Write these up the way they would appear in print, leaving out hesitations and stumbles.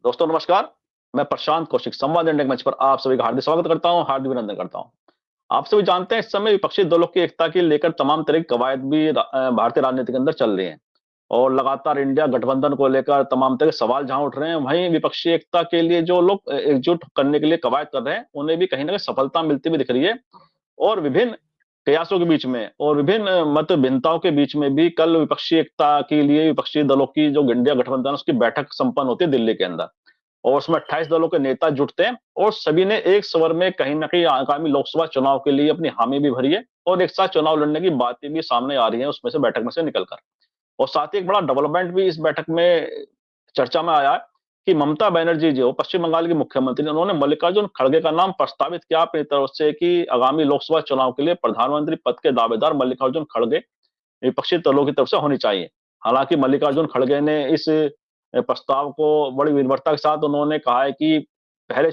दोस्तों नमस्कार। मैं प्रशांत कौशिक संवाद इंडिया के मंच पर आप सभी का हार्दिक स्वागत करता हूं, हार्दिक अभिनंदन करता हूं। आप सभी जानते हैं इस समय विपक्षी दलों की एकता की लेकर तमाम तरह की कवायद भी भारतीय राजनीति के अंदर चल रही हैं और लगातार इंडिया गठबंधन को लेकर तमाम तरह के सवाल जहां उठ रहे हैं, वहीं विपक्षी एकता के लिए जो लोग एकजुट करने के लिए कवायद कर रहे हैं, उन्हें भी कहीं ना कहीं सफलता मिलती हुई दिख रही है। और विभिन्न प्रयासों के बीच में और विभिन्न मत भिन्नताओं के बीच में भी कल विपक्षी एकता के लिए विपक्षी दलों की जो इंडिया गठबंधन है, उसकी बैठक संपन्न होती है दिल्ली के अंदर। और उसमें 28 दलों के नेता जुटते हैं और सभी ने एक स्वर में कहीं न कहीं आगामी लोकसभा चुनाव के लिए अपनी हामी भी भरी है और एक साथ चुनाव लड़ने की बातें भी सामने आ रही हैं उसमें से बैठक में से निकलकर। और साथ ही एक बड़ा डेवलपमेंट भी इस बैठक में चर्चा में आया है कि ममता बनर्जी जो पश्चिम बंगाल की मुख्यमंत्री, उन्होंने मल्लिकार्जुन खड़गे का नाम प्रस्तावित किया अपनी तरफ से कि आगामी लोकसभा चुनाव के लिए प्रधानमंत्री पद के दावेदार मल्लिकार्जुन खड़गे विपक्षी दलों की तरफ से होनी चाहिए। हालांकि मल्लिकार्जुन खड़गे ने इस प्रस्ताव को बड़ी विनम्रता के साथ उन्होंने कहा है कि पहले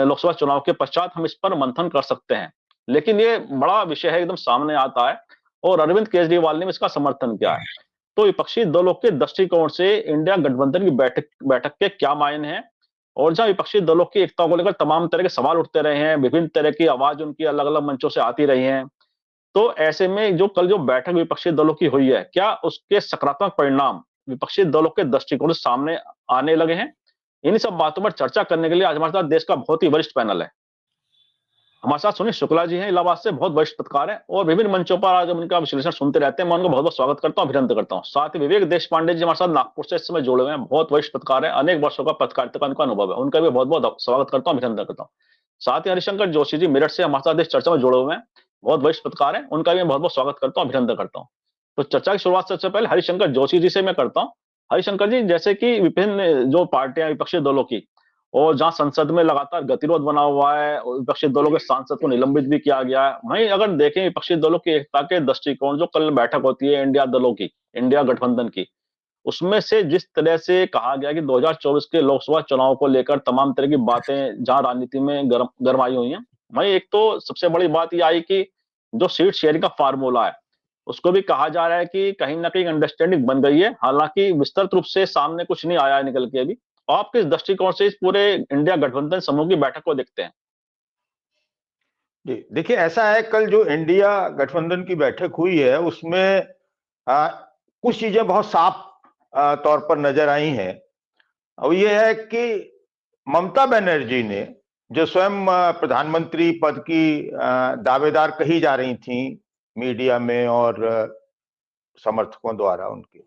लोकसभा चुनाव के पश्चात हम इस पर मंथन कर सकते हैं। लेकिन ये बड़ा विषय है, एकदम सामने आता है और अरविंद केजरीवाल ने भी इसका समर्थन किया है। तो विपक्षी दलों के दृष्टिकोण से इंडिया गठबंधन की बैठक बैठक के क्या मायने हैं और जहां विपक्षी दलों की एकता को लेकर तमाम तरह के सवाल उठते रहे हैं, विभिन्न तरह की आवाज उनकी अलग-अलग मंचों से आती रही है। तो ऐसे में जो कल जो बैठक विपक्षी दलों की हुई है, क्या उसके सकारात्मक परिणाम विपक्षी दलों के दृष्टिकोण से सामने आने लगे हैं? इन्हीं सब बातों पर चर्चा करने के लिए आज हमारे साथ देश का बहुत ही वरिष्ठ पैनल है। हमारे साथ सुनील शुक्ला जी हैं, इलाहाबाद से बहुत वरिष्ठ पत्रकार हैं और विभिन्न मंचों पर आज हम उनका विश्लेषण सुनते रहते हैं। मैं उनका बहुत-बहुत स्वागत करता हूँ, अभिनंदन करता हूँ। साथ ही विवेक देशपांडे जी हमारे साथ नागपुर से इस समय जुड़े हुए हैं, बहुत वरिष्ठ पत्रकार हैं, अनेक वर्षों का पत्रकारिता का उनका अनुभव है। उनका भी बहुत-बहुत स्वागत करता हूँ, अभिनंदन करता हूँ। साथ ही हरिशंकर जोशी जी मेरठ से हमारे साथ इस चर्चा में जुड़े हुए हैं, बहुत वरिष्ठ पत्रकार हैं, उनका भी मैं बहुत-बहुत स्वागत करता हूँ, अभिनंदन करता हूँ। तो चर्चा की शुरुआत सबसे पहले हरिशंकर जोशी जी से मैं करता हूँ। हरिशंकर जी, जैसे कि विभिन्न जो पार्टियां विपक्षी दलों की और जहां संसद में लगातार गतिरोध बना हुआ है और विपक्षी दलों के सांसद को निलंबित भी किया गया है, वहीं अगर देखें विपक्षी दलों की एकता के दृष्टिकोण, जो कल बैठक होती है इंडिया दलों की, इंडिया गठबंधन की, उसमें से जिस तरह से कहा गया कि 2024 के लोकसभा चुनाव को लेकर तमाम तरह की बातें जहां राजनीति में गरमाई हुई हैं, वहीं एक तो सबसे बड़ी बात ये आई कि जो सीट शेयरिंग का फार्मूला है, उसको भी कहा जा रहा है कि कहीं न कहीं अंडरस्टैंडिंग बन गई है। हालाँकि विस्तृत रूप से सामने कुछ नहीं आया है निकल के अभी। आप किस दृष्टिकोण से इस पूरे इंडिया गठबंधन समूह की बैठक को देखते हैं? जी, देखिए ऐसा है, कल जो इंडिया गठबंधन की बैठक हुई है उसमें आ, कुछ चीजें बहुत साफ तौर पर नजर आई हैं। और ये है कि ममता बनर्जी ने जो स्वयं प्रधानमंत्री पद की दावेदार कही जा रही थी मीडिया में और समर्थकों द्वारा उनके,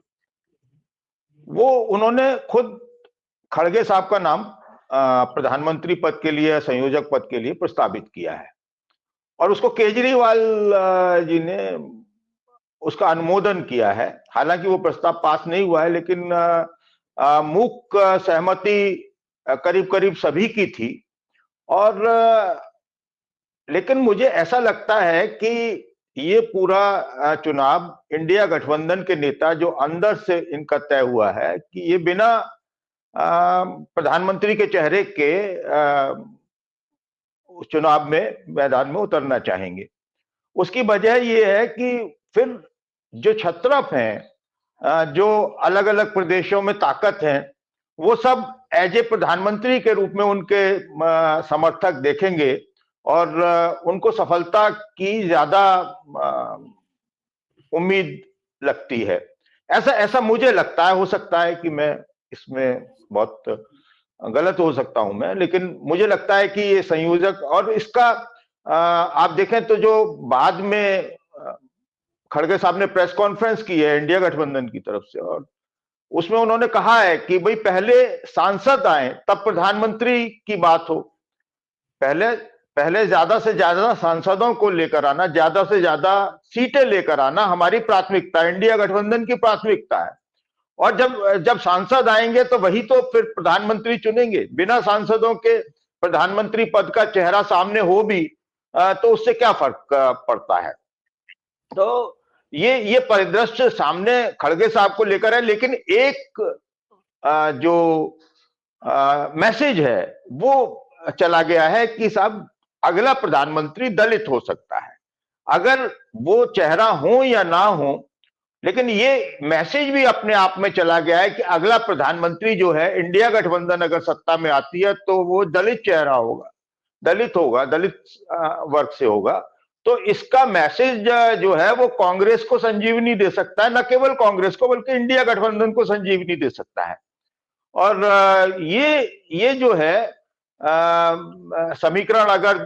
वो उन्होंने खुद खड़गे साहब का नाम प्रधानमंत्री पद के लिए, संयोजक पद के लिए प्रस्तावित किया है और उसको केजरीवाल जी ने उसका अनुमोदन किया है। हालांकि वो प्रस्ताव पास नहीं हुआ है, लेकिन मूक सहमति करीब करीब सभी की थी। और लेकिन मुझे ऐसा लगता है कि ये पूरा चुनाव इंडिया गठबंधन के नेता जो अंदर से इनका तय हुआ है कि ये बिना प्रधानमंत्री के चेहरे के चुनाव में मैदान में उतरना चाहेंगे। उसकी वजह ये है कि फिर जो छत्रप हैं, जो अलग अलग प्रदेशों में ताकत हैं, वो सब एज ए प्रधानमंत्री के रूप में उनके समर्थक देखेंगे और उनको सफलता की ज्यादा उम्मीद लगती है। ऐसा ऐसा मुझे लगता है। हो सकता है कि मैं इसमें बहुत गलत हो सकता हूं मैं, लेकिन मुझे लगता है कि ये संयोजक और इसका आप देखें तो जो बाद में खड़गे साहब ने प्रेस कॉन्फ्रेंस की है इंडिया गठबंधन की तरफ से, और उसमें उन्होंने कहा है कि भाई पहले सांसद आए तब प्रधानमंत्री की बात हो। पहले पहले ज्यादा से ज्यादा सांसदों को लेकर आना, ज्यादा से ज्यादा सीटें लेकर आना हमारी प्राथमिकता, इंडिया गठबंधन की प्राथमिकता है। और जब जब सांसद आएंगे तो वही तो फिर प्रधानमंत्री चुनेंगे। बिना सांसदों के प्रधानमंत्री पद का चेहरा सामने हो भी तो उससे क्या फर्क पड़ता है। तो ये परिदृश्य सामने खड़गे साहब को लेकर है। लेकिन एक जो मैसेज है वो चला गया है कि साहब अगला प्रधानमंत्री दलित हो सकता है। अगर वो चेहरा हो या ना हो, लेकिन ये मैसेज भी अपने आप में चला गया है कि अगला प्रधानमंत्री जो है, इंडिया गठबंधन अगर सत्ता में आती है तो वो दलित चेहरा होगा, दलित होगा, दलित वर्ग से होगा। तो इसका मैसेज जो है वो कांग्रेस को संजीवनी दे सकता है, न केवल कांग्रेस को बल्कि इंडिया गठबंधन को संजीवनी दे सकता है। और ये जो है समीकरण, अगर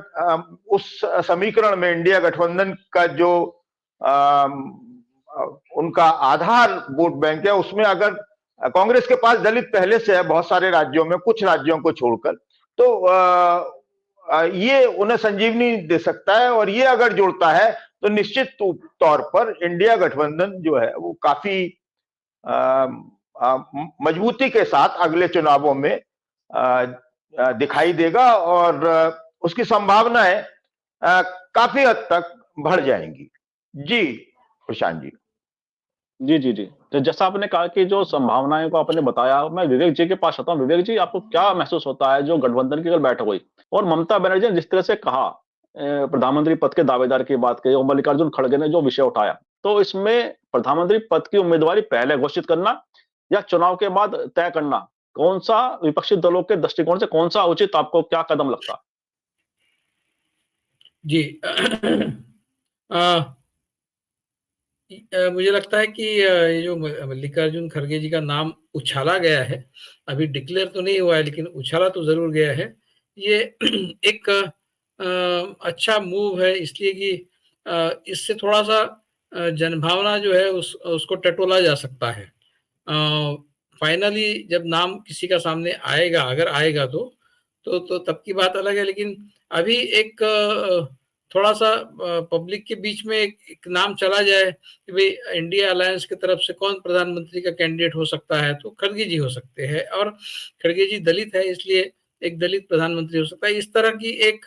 उस समीकरण में इंडिया गठबंधन का जो उनका आधार वोट बैंक है, उसमें अगर कांग्रेस के पास दलित पहले से है बहुत सारे राज्यों में, कुछ राज्यों को छोड़कर, तो ये उन्हें संजीवनी दे सकता है। और ये अगर जुड़ता है तो निश्चित तौर पर इंडिया गठबंधन जो है वो काफी मजबूती के साथ अगले चुनावों में दिखाई देगा और उसकी संभावनाएं काफी हद तक बढ़ जाएंगी। जी प्रशांत जी। जी, जी, जी। तो जैसा आपने कहा कि जो संभावनाएँ को आपने बताया, मैं विवेक जी के पास आता हूँ। विवेक जी, आपको क्या महसूस होता है जो गठबंधन की अगर बैठक हुई और ममता बनर्जी ने जिस तरह से कहा, प्रधानमंत्री पद के दावेदार की बात कही और मल्लिकार्जुन खड़गे ने जो विषय उठाया, तो इसमें प्रधानमंत्री पद की उम्मीदवारी पहले घोषित करना या चुनाव के बाद तय करना, कौन-सा विपक्षी दलों के दृष्टिकोण से कौन-सा उचित आपको क्या कदम लगता? जी। मुझे लगता है कि ये जो मल्लिकार्जुन खड़गे जी का नाम उछाला गया है, अभी डिक्लेयर तो नहीं हुआ है लेकिन उछाला तो ज़रूर गया है। ये एक अच्छा मूव है, इसलिए कि इससे थोड़ा-सा जनभावना जो है उसको टटोला जा सकता है। फाइनली जब नाम किसी का सामने आएगा, अगर आएगा तो तब की बात अलग है, लेकिन अभी एक थोड़ा-सा पब्लिक के बीच में एक नाम चला जाए कि भई इंडिया अलायंस की तरफ से कौन प्रधानमंत्री का कैंडिडेट हो सकता है, तो खड़गे जी हो सकते हैं और खड़गे जी दलित है, इसलिए एक दलित प्रधानमंत्री हो सकता है। इस तरह की एक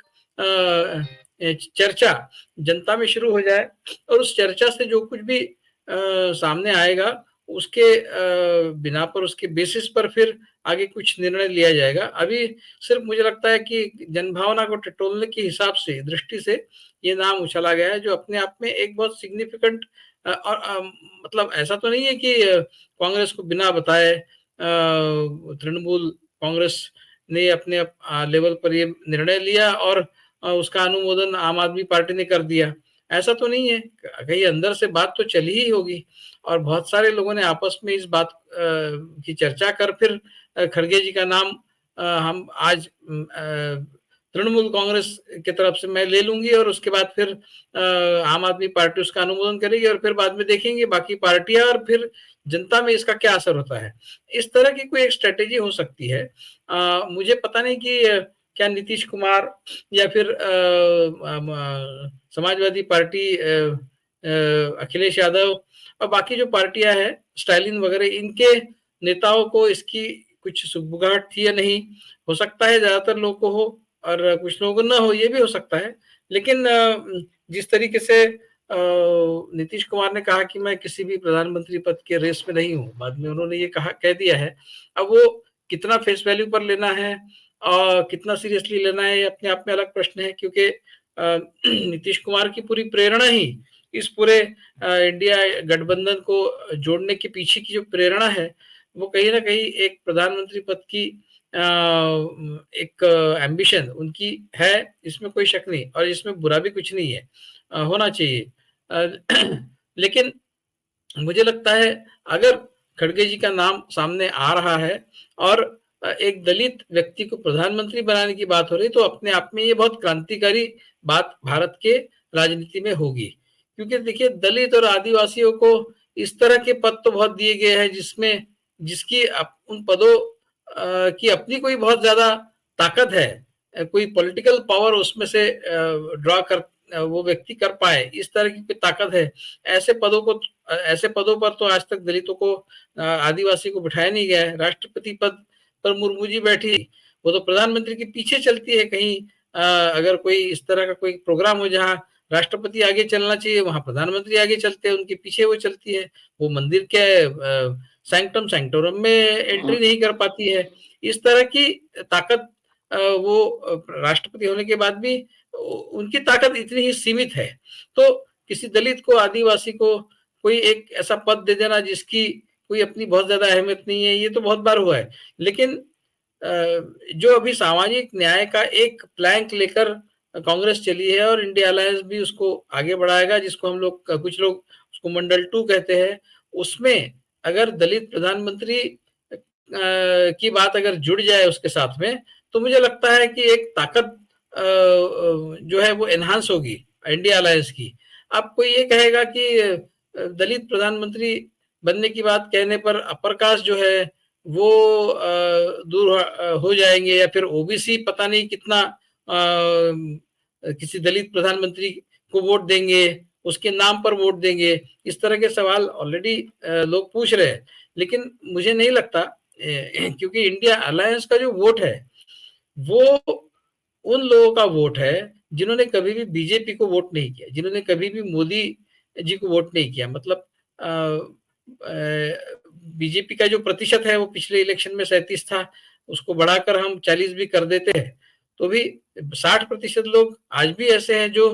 चर्चा जनता में शुरू हो जाए और उस चर्चा से जो कुछ भी सामने आएगा, उसके बिना पर, उसके बेसिस पर फिर आगे कुछ निर्णय लिया जाएगा। अभी सिर्फ मुझे लगता है कि जनभावना को टटोलने के हिसाब से, दृष्टि से ये नाम उछाला गया है, जो अपने आप में एक बहुत सिग्निफिकेंट और मतलब ऐसा तो नहीं है कि कांग्रेस को बिना बताए तृणमूल कांग्रेस ने अपने लेवल पर ये निर्णय लिया और उसका अनुमोदन आम आदमी पार्टी ने कर दिया। ऐसा तो नहीं है, कहीं अंदर से बात तो चली ही होगी और बहुत सारे लोगों ने आपस में इस बात की चर्चा कर फिर खड़गे जी का नाम हम आज तृणमूल कांग्रेस की तरफ से मैं ले लूंगी और उसके बाद फिर आम आदमी पार्टी उसका अनुमोदन करेगी और फिर बाद में देखेंगे बाकी पार्टियां और फिर जनता में इसका क्या असर होता है। इस तरह की कोई एक स्ट्रेटेजी हो सकती है। मुझे पता नहीं कि क्या नीतीश कुमार या फिर समाजवादी पार्टी अखिलेश यादव और बाकी जो पार्टियां हैं स्टालिन वगैरह, इनके नेताओं को इसकी कुछ सुगबुगाहट थी या नहीं, हो सकता है ज्यादातर लोगों को हो और कुछ लोगों को ना हो, ये भी हो सकता है। लेकिन जिस तरीके से नीतीश कुमार ने कहा कि मैं किसी भी प्रधानमंत्री पद के रेस में नहीं हूँ, बाद में उन्होंने ये कह दिया है। अब वो कितना फेस वैल्यू पर लेना है और कितना सीरियसली लेना है, ये अपने आप में अलग प्रश्न है, क्योंकि नीतीश कुमार की पूरी प्रेरणा ही इस पूरे इंडिया गठबंधन को जोड़ने के पीछे की जो प्रेरणा है, वो कहीं ना कहीं एक प्रधानमंत्री पद की एक एम्बिशन उनकी है, इसमें कोई शक नहीं और इसमें बुरा भी कुछ नहीं है, होना चाहिए। लेकिन मुझे लगता है अगर खड़गे जी का नाम सामने आ रहा है और एक दलित व्यक्ति को प्रधानमंत्री बनाने की बात हो रही, तो अपने आप में ये बहुत क्रांतिकारी बात भारत के राजनीति में होगी। क्योंकि देखिए दलित और आदिवासियों को इस तरह के पद तो बहुत दिए गए हैं जिसमें जिसकी उन पदों की अपनी कोई बहुत ज्यादा ताकत है, कोई पॉलिटिकल पावर उसमें से ड्रॉ कर वो व्यक्ति कर पाए, इस तरह की ताकत है। ऐसे पदों पर तो आज तक दलितों को आदिवासी को बिठाया नहीं गया है। राष्ट्रपति पद पर मुर्मू जी बैठी, वो तो प्रधानमंत्री के पीछे चलती है। कहीं अगर कोई इस तरह का कोई प्रोग्राम हो जहाँ राष्ट्रपति आगे चलना चाहिए, वहां प्रधानमंत्री आगे चलते हैं, उनके पीछे वो चलती है। वो मंदिर के सैंक्टम सैंक्टोरम में एंट्री नहीं कर पाती है। इस तरह की ताकत वो राष्ट्रपति होने के बाद भी उनकी ताकत इतनी ही सीमित है। तो किसी दलित को, आदिवासी को कोई एक ऐसा पद दे देना जिसकी कोई अपनी बहुत ज्यादा अहमियत नहीं है, ये तो बहुत बार हुआ है। लेकिन जो अभी सामाजिक न्याय का एक प्लैंक लेकर कांग्रेस चली है और इंडिया अलायंस भी उसको आगे बढ़ाएगा, जिसको हम लोग कुछ लोग उसको मंडल 2 कहते हैं, उसमें अगर दलित प्रधानमंत्री की बात अगर जुड़ जाए उसके साथ में, तो मुझे लगता है कि एक ताकत जो है वो एनहांस होगी इंडिया अलायंस की। अब कोई ये कहेगा कि दलित प्रधानमंत्री बनने की बात कहने पर अपर कास्ट जो है वो दूर हो जाएंगे, या फिर ओबीसी पता नहीं कितना किसी दलित प्रधानमंत्री को वोट देंगे, उसके नाम पर वोट देंगे। इस तरह के सवाल ऑलरेडी लोग पूछ रहे हैं। लेकिन मुझे नहीं लगता, क्योंकि इंडिया अलायंस का जो वोट है वो उन लोगों का वोट है जिन्होंने कभी भी बीजेपी को वोट नहीं किया, जिन्होंने कभी भी मोदी जी को वोट नहीं किया। मतलब बीजेपी का जो प्रतिशत है वो पिछले इलेक्शन में 37 था, उसको बढ़ाकर हम 40 भी कर देते हैं तो भी 60% लोग आज भी ऐसे हैं जो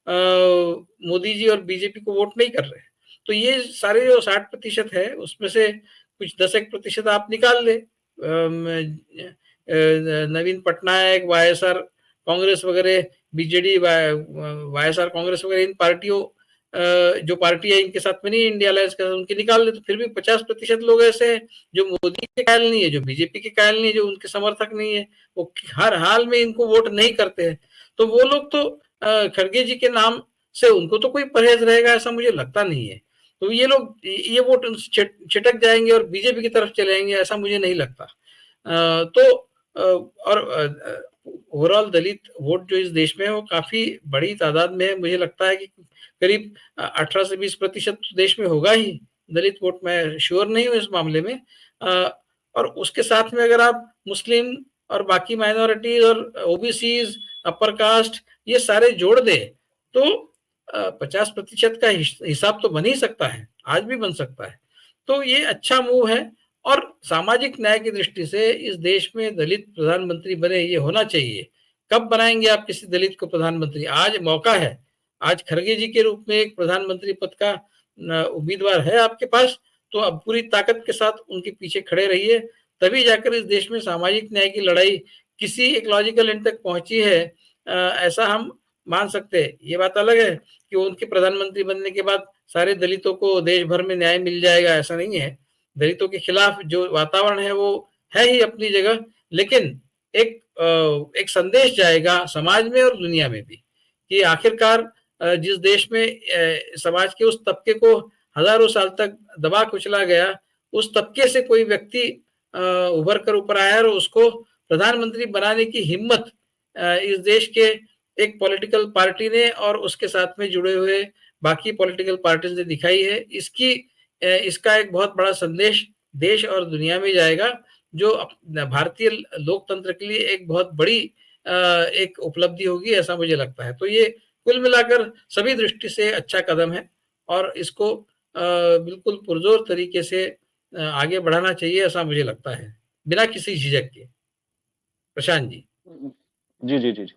मोदी जी और बीजेपी को वोट नहीं कर रहे। तो ये सारे जो 60% है उसमें से कुछ 10% आप निकाल ले, नवीन पटनायक, वाईएसआर कांग्रेस वगैरह, बीजेडी, वाईएसआर कांग्रेस वगैरह, इन पार्टियों जो पार्टी है इनके साथ में नहीं इंडिया अलायंस के साथ, उनके निकाल ले तो फिर भी 50% लोग ऐसे हैं जो मोदी के कायल नहीं है, जो बीजेपी के कायल नहीं है, जो उनके समर्थक नहीं है, वो हर हाल में इनको वोट नहीं करते हैं। तो वो लोग तो खड़गे जी के नाम से उनको तो कोई परहेज रहेगा ऐसा मुझे लगता नहीं है। तो ये लोग ये वोट छिटक जाएंगे और बीजेपी की तरफ चले जाएंगे ऐसा मुझे नहीं लगता। तो और ओवरऑल दलित वोट जो इस देश में है वो काफी बड़ी तादाद में है। मुझे लगता है कि करीब 18 से 20% देश में होगा ही दलित वोट, मैं श्योर नहीं हूँ इस मामले में। और उसके साथ में अगर आप मुस्लिम और बाकी माइनॉरिटीज और ओबीसीज, अपर कास्ट, ये सारे जोड़ दे तो 50% का हिसाब तो बन ही सकता है, आज भी बन सकता है। तो ये अच्छा मूव है और सामाजिक न्याय की दृष्टि से इस देश में दलित प्रधानमंत्री बने, ये होना चाहिए। कब बनाएंगे आप किसी दलित को प्रधानमंत्री? आज मौका है, आज खड़गे जी के रूप में एक प्रधानमंत्री पद का उम्मीदवार है आपके पास, तो अब पूरी ताकत के साथ उनके पीछे खड़े रहिए, तभी जाकर इस देश में सामाजिक न्याय की लड़ाई किसी एक लॉजिकल एंड तक पहुंची है, ऐसा हम मान सकते हैं। ये बात अलग है कि उनके प्रधानमंत्री बनने के बाद सारे दलितों को देश भर में न्याय मिल जाएगा, ऐसा नहीं है। दलितों के खिलाफ जो वातावरण है वो है ही अपनी जगह, लेकिन एक संदेश जाएगा समाज में और दुनिया में भी कि आखिरकार जिस देश में समाज के उस तबके को हजारों साल तक दबा कुचला गया, उस तबके से कोई व्यक्ति उभर कर ऊपर आया और उसको प्रधानमंत्री बनाने की हिम्मत इस देश के एक पॉलिटिकल पार्टी ने और उसके साथ में जुड़े हुए बाकी पॉलिटिकल पार्टीज ने दिखाई है। इसका एक बहुत बड़ा संदेश देश और दुनिया में जाएगा, जो भारतीय लोकतंत्र के लिए एक बहुत बड़ी एक उपलब्धि होगी, ऐसा मुझे लगता है। तो ये कुल मिलाकर सभी दृष्टि से अच्छा कदम है और इसको बिल्कुल पुरजोर तरीके से आगे बढ़ाना चाहिए, ऐसा मुझे लगता है, बिना किसी झिझक के। प्रशांत जी। जी, जी, जी, जी।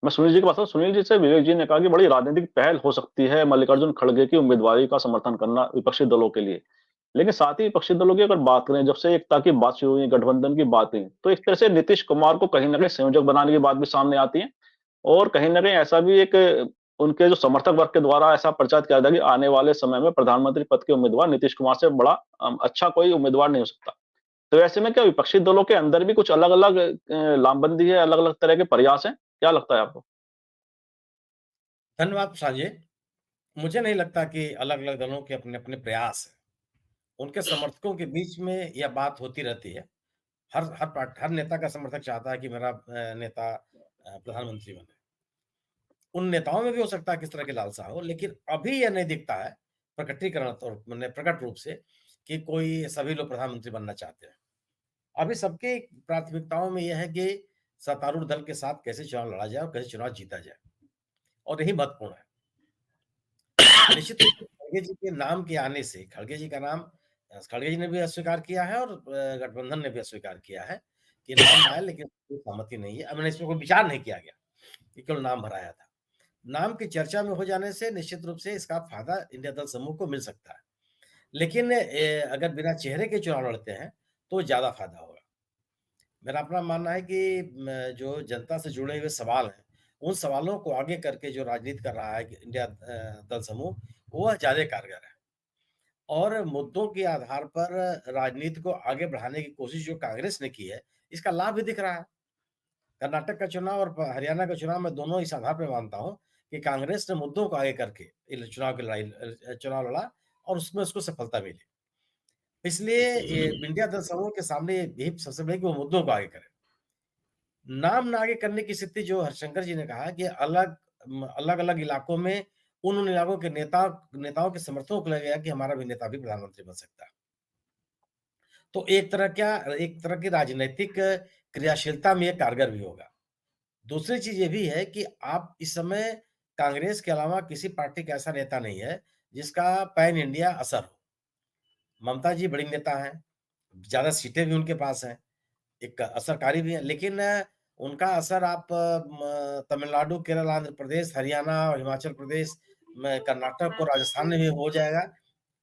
मैं सुनील जी की बात सुनील जी से विवेक जी ने कहा कि बड़ी राजनीतिक पहल हो सकती है मल्लिकार्जुन खड़गे की उम्मीदवारी का समर्थन करना विपक्षी दलों के लिए। लेकिन साथ ही विपक्षी दलों की अगर बात करें, जब से एकता की बात शुरू हुई, गठबंधन की बात हुई, तो एक तरह से नीतीश कुमार को कहीं न कहीं संयोजक बनाने की बात भी सामने आती है और कहीं न कहीं ऐसा भी एक उनके जो समर्थक वर्ग के द्वारा ऐसा प्रचार किया जाता है कि आने वाले समय में प्रधानमंत्री पद के उम्मीदवार नीतीश कुमार से बड़ा अच्छा कोई उम्मीदवार नहीं हो सकता। तो ऐसे में क्या विपक्षी दलों के अंदर भी कुछ अलग-अलग लामबंदी है, अलग-अलग तरह के प्रयास हैं? क्या लगता है आपको? धन्यवाद साझे। मुझे नहीं लगता कि अलग-अलग दलों के अपने-अपने प्रयास हैं। उनके समर्थकों के बीच में यह बात होती रहती है। हर नेता का समर्थक चाहता है कि मेरा नेता प्रधानमंत्री बने। उन नेताओं में भी हो सकता है किस तरह की लालसा हो, लेकिन अभी यह नहीं दिखता है प्रकटीकरण और माने प्रकट रूप से कि कोई सभी लोग प्रधानमंत्री बनना चाहते हैं। अभी सबकी प्राथमिकताओं में यह है कि सत्तारूढ़ दल के साथ कैसे चुनाव लड़ा जाए और कैसे चुनाव जीता जाए, और यही महत्वपूर्ण है। निश्चित रूप से खड़गे जी के नाम के आने से, खड़गे जी का नाम खड़गे जी ने भी अस्वीकार किया है और गठबंधन ने भी अस्वीकार किया है कि नाम आया, लेकिन कोई सहमति नहीं है। अब मैंने इसमें कोई विचार नहीं किया गया कि केवल नाम भराया था। नाम की चर्चा में हो जाने से निश्चित रूप से इसका फ़ायदा इंडिया दल समूह को मिल सकता है। लेकिन अगर बिना चेहरे के चुनाव लड़ते हैं, तो ज़्यादा फ़ायदा होगा। मेरा अपना मानना है कि जो जनता से जुड़े हुए सवाल हैं, उन सवालों को आगे करके जो राजनीति कर रहा है इंडिया दल समूह, वह ज़्यादा कारगर है। और मुद्दों के आधार पर राजनीति को आगे बढ़ाने की कोशिश जो कांग्रेस ने की है, इसका लाभ भी दिख रहा है। कर्नाटक का चुनाव और हरियाणा का चुनाव मैं दोनों इस आधार पे मानता हूँ कि कांग्रेस ने मुद्दों को आगे करके इन चुनाव की लड़ाई चुनाव लड़ा और उसमें उसको सफलता मिली। इसलिए ये इंडिया दल समूह के सामने यही सबसे बड़ी कि वो मुद्दों को आगे करे। नाम ना आगे करने की स्थिति जो हरिशंकर जी ने कहा कि अलग-अलग इलाकों में उन इलाकों के नेताओं के समर्थकों को लगेगा कि हमारा भी नेता भी प्रधानमंत्री बन सकता है। तो एक तरह की राजनैतिक क्रियाशीलता में ये कारगर भी होगा। दूसरी चीज़ ये भी है कि आप इस समय कांग्रेस के अलावा किसी पार्टी का ऐसा नेता नहीं है, जिसका पैन इंडिया असर हो। ममता जी बड़ी नेता हैं, ज़्यादा सीटें भी उनके पास हैं, एक असरकारी भी हैं, लेकिन उनका असर आप तमिलनाडु, केरल, आंध्र प्रदेश, हरियाणा और हिमाचल प्रदेश में, कर्नाटक और राजस्थान में भी हो जाएगा,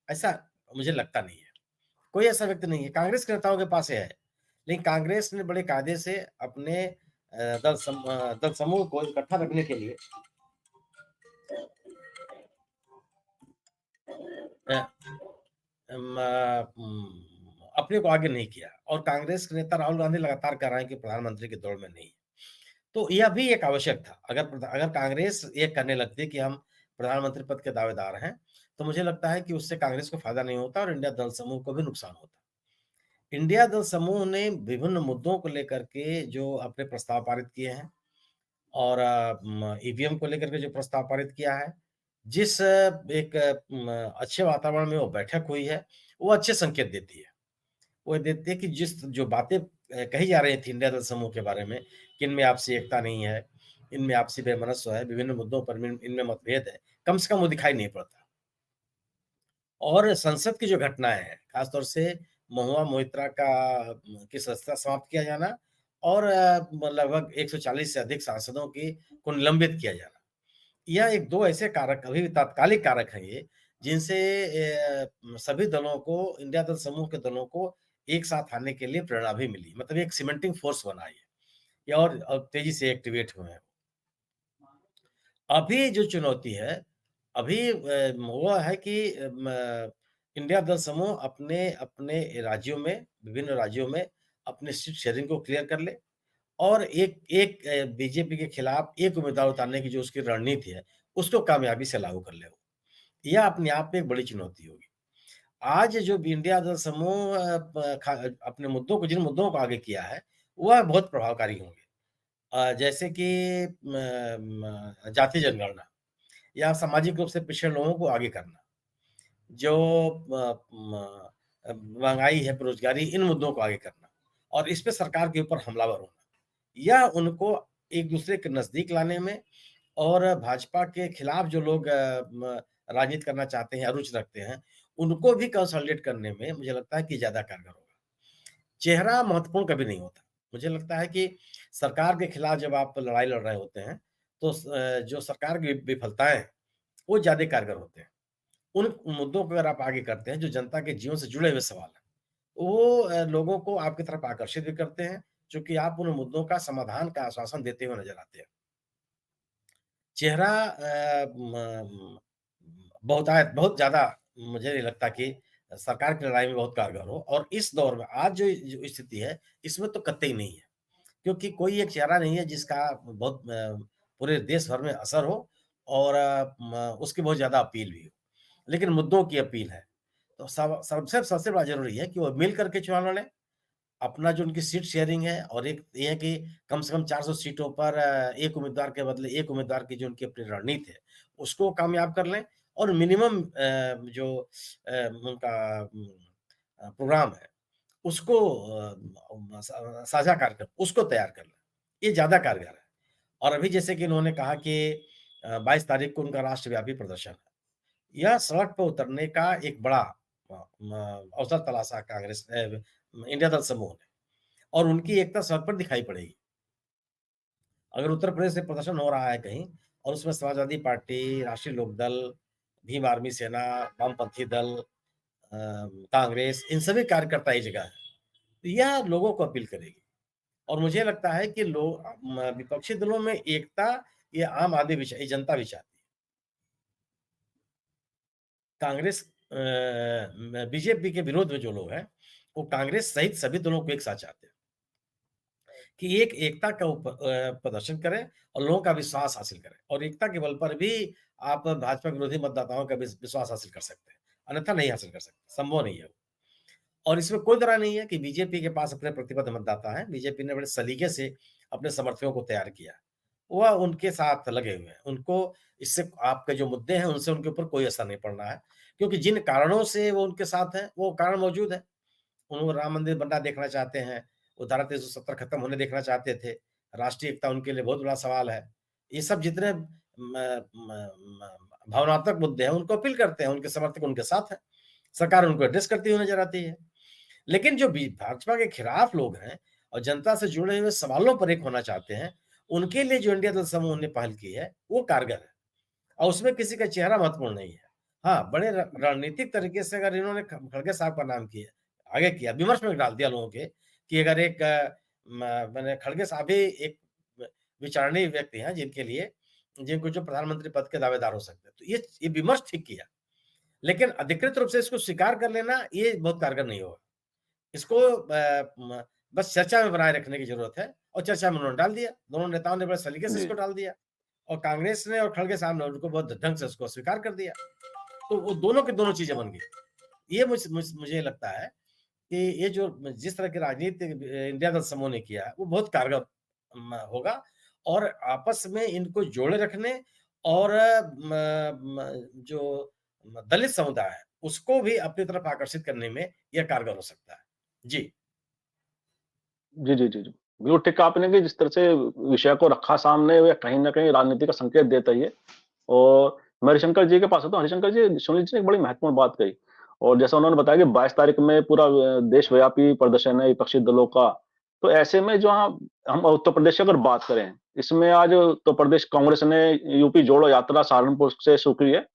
ऐसा मुझे लगता नहीं है। कोई ऐसा व्यक्ति नहीं है, कांग्रेस के नेताओं के पास ये है, लेकिन कांग्रेस ने बड़े कायदे से अपने दल समूह को इकट्ठा रखने के लिए अ, अपने को आगे नहीं किया और कांग्रेस के नेता राहुल गांधी लगातार कह रहे हैं कि प्रधानमंत्री की दौड़ में नहीं है। तो यह भी एक आवश्यक था। अगर कांग्रेस ये करने लगती कि हम प्रधानमंत्री पद के दावेदार हैं, तो मुझे लगता है कि उससे कांग्रेस को फायदा नहीं होता और इंडिया दल समूह को भी नुकसान होता। इंडिया दल समूह ने विभिन्न मुद्दों को लेकर के जो अपने प्रस्ताव पारित किए हैं और ईवीएम को लेकर के जो प्रस्ताव पारित किया है, जिस एक अच्छे वातावरण में वो बैठक हुई है, वो अच्छे संकेत देती है। वो देती है कि जिस जो बातें कही जा रही थी इंडिया दल समूह के बारे में, कि इनमें आपसी एकता नहीं है, इनमें आपसी वैमनस्य है, विभिन्न मुद्दों पर इनमें मतभेद है, कम से कम वो दिखाई नहीं पड़ता। और संसद की जो घटनाएँ हैं, खासतौर से महुआ मोइत्रा की सदस्यता समाप्त किया जाना और लगभग 140 से अधिक सांसदों को निलंबित किया जाना। यह 1-2 ऐसे कारक अभी भी तात्कालिक कारक हैं ये, जिनसे सभी दलों को, इंडिया दल समूह के दलों को एक साथ आने के लिए प्रेरणा भी मिली। मतलब एक सीमेंटिंग फोर्स बना ये और तेज़ी से एक्टिवेट हुए हैं। अभी जो चुनौती है, अभी वो है कि इंडिया दल समूह अपने विभिन्न राज्यों में अपने सीट शेयरिंग को क्लियर कर ले और एक एक बीजेपी के खिलाफ एक उम्मीदवार उतारने की जो उसकी रणनीति है, उसको कामयाबी से लागू कर ले वो। यह अपने आप में एक बड़ी चुनौती होगी। आज जो भी इंडिया दल समूह अपने जिन मुद्दों को आगे किया है, वह बहुत प्रभावकारी होंगे। जैसे कि जाति जनगणना या सामाजिक रूप से पिछड़े लोगों को आगे करना, जो महँगाई है, बेरोज़गारी, इन मुद्दों को आगे करना और इस पे सरकार के ऊपर हमलावर होना। यह उनको एक-दूसरे के नज़दीक लाने में और भाजपा के खिलाफ जो लोग राजनीति करना चाहते हैं या रुचि रखते हैं, उनको भी कंसोलिडेट करने में मुझे लगता है कि ज़्यादा कारगर होगा। चेहरा महत्वपूर्ण कभी नहीं होता। मुझे लगता है कि सरकार के खिलाफ जब आप लड़ाई लड़ रहे होते हैं, तो जो सरकार की विफलताएँ हैं, वो ज़्यादा कारगर होते हैं। उन मुद्दों को अगर आप आगे करते हैं, जो जनता के जीवन से जुड़े हुए सवाल हैं, वो लोगों को आपकी तरफ आकर्षित भी करते हैं, चूँकि आप उन मुद्दों का समाधान का आश्वासन देते हुए नज़र आते हैं। चेहरा बहुत ज़्यादा मुझे नहीं लगता कि सरकार की लड़ाई में बहुत कारगर हो और इस दौर में आज जो स्थिति है, इसमें तो कतई नहीं है। क्योंकि कोई एक चेहरा नहीं है जिसका बहुत पूरे देश भर में असर हो और उसकी बहुत ज़्यादा अपील भी हो। लेकिन मुद्दों की अपील है। तो सबसे बड़ा ज़रूरी है कि वो मिल कर के चुनाव लड़ें। अपना जो उनकी सीट शेयरिंग है और एक ये है कि कम से कम 400 सीटों पर एक उम्मीदवार के बदले एक उम्मीदवार की जो उनकी अपनी रणनीति है, उसको कामयाब कर लें और मिनिमम जो उनका प्रोग्राम है, उसको साझा कार्यक्रम उसको तैयार कर लें। ये ज़्यादा कारगर है और अभी जैसे कि इन्होंने कहा कि 22 तारीख को उनका राष्ट्रव्यापी प्रदर्शन है। यह सड़क पर उतरने का एक बड़ा अवसर तलाशा इंडिया दल समूह ने और उनकी एकता सड़क पर दिखाई पड़ेगी। अगर उत्तर प्रदेश से प्रदर्शन हो रहा है कहीं और उसमें समाजवादी पार्टी, राष्ट्रीय लोकदल, भीम आर्मी सेना, वामपंथी दल, कांग्रेस, इन सभी कार्यकर्ता एक जगह है। तो यह लोगों को अपील करेगी और मुझे लगता है कि विपक्षी दलों में एकता ये आम आदमी भी ये जनता भी चाहती है। कांग्रेस बीजेपी के विरोध में जो लोग हैं, वो कांग्रेस सहित सभी दलों को एक साथ चाहते हैं कि एक एकता का प्रदर्शन करें और लोगों का विश्वास हासिल करें और एकता के बल पर भी आप भाजपा विरोधी मतदाताओं का विश्वास हासिल कर सकते हैं, अन्यथा नहीं हासिल कर सकते, संभव नहीं है। और इसमें कोई तरह नहीं है कि बीजेपी के पास अपने प्रतिबद्ध मतदाता हैं। बीजेपी ने बड़े सलीके से अपने समर्थकों को तैयार किया, वह उनके साथ लगे हुए हैं। उनको इससे आपके जो मुद्दे हैं उनसे उनके ऊपर कोई असर नहीं पड़ना है, क्योंकि जिन कारणों से वो उनके साथ हैं वो कारण मौजूद है। उन्होंने राम मंदिर बनना देखना चाहते हैं, वो धारा 370 खत्म होने देखना चाहते थे, राष्ट्रीय एकता उनके लिए बहुत बड़ा सवाल है। ये सब जितने भावनात्मक मुद्दे हैं उनको अपील करते हैं, उनके समर्थक उनके साथ हैं, सरकार उनको एड्रेस करती हुई नजर आती है। लेकिन जो भाजपा के खिलाफ लोग हैं और जनता से जुड़े हुए सवालों पर एक होना चाहते हैं, उनके लिए जो इंडिया दल समूह ने पहल की है वो कारगर है और उसमें किसी का चेहरा महत्वपूर्ण नहीं है। हाँ, बड़े रणनीतिक तरीके से अगर इन्होंने खड़गे साहब का नाम किया, आगे किया, विमर्श में डाल दिया लोगों के कि अगर एक मैंने खड़गे साहब भी एक विचारणीय व्यक्ति हैं जिनको जो प्रधानमंत्री पद के दावेदार हो सकते हैं, तो ये विमर्श ठीक किया, लेकिन अधिकृत रूप से इसको स्वीकार कर लेना ये बहुत कारगर नहीं होगा। इसको बस चर्चा में बनाए रखने की जरूरत है और चर्चा में उन्होंने डाल दिया, दोनों नेताओं ने बड़े सलीके से इसको डाल दिया और कांग्रेस ने और खड़गे साहब ने उनको बहुत ढंग से उसको स्वीकार कर दिया, तो वो दोनों की दोनों चीजें बन गई। ये मुझे लगता है कि ये जो जिस तरह की राजनीति इंडिया दल समूह ने किया है वो बहुत कारगर होगा और आपस में इनको जोड़े रखने और जो दलित समुदाय है उसको भी अपनी तरफ आकर्षित करने में यह कारगर हो सकता है। जी। जी, जी, जी, जी। बिल्कुल ठीक कहा आपने कि जिस तरह से विषय को रखा सामने वे कहीं न कहीं राजनीति का संकेत देता ही है। और मैं हरिशंकर जी के पास आता हूँ। हरिशंकर जी, सुनील जी ने एक बड़ी महत्वपूर्ण बात कही और जैसा उन्होंने बताया कि 22 तारीख में पूरा देशव्यापी प्रदर्शन है विपक्षी दलों का। तो ऐसे में जहाँ हम उत्तर प्रदेश की अगर बात करें, इसमें आज उत्तर प्रदेश कांग्रेस ने यूपी जोड़ो यात्रा सहारनपुर से शुरू की है।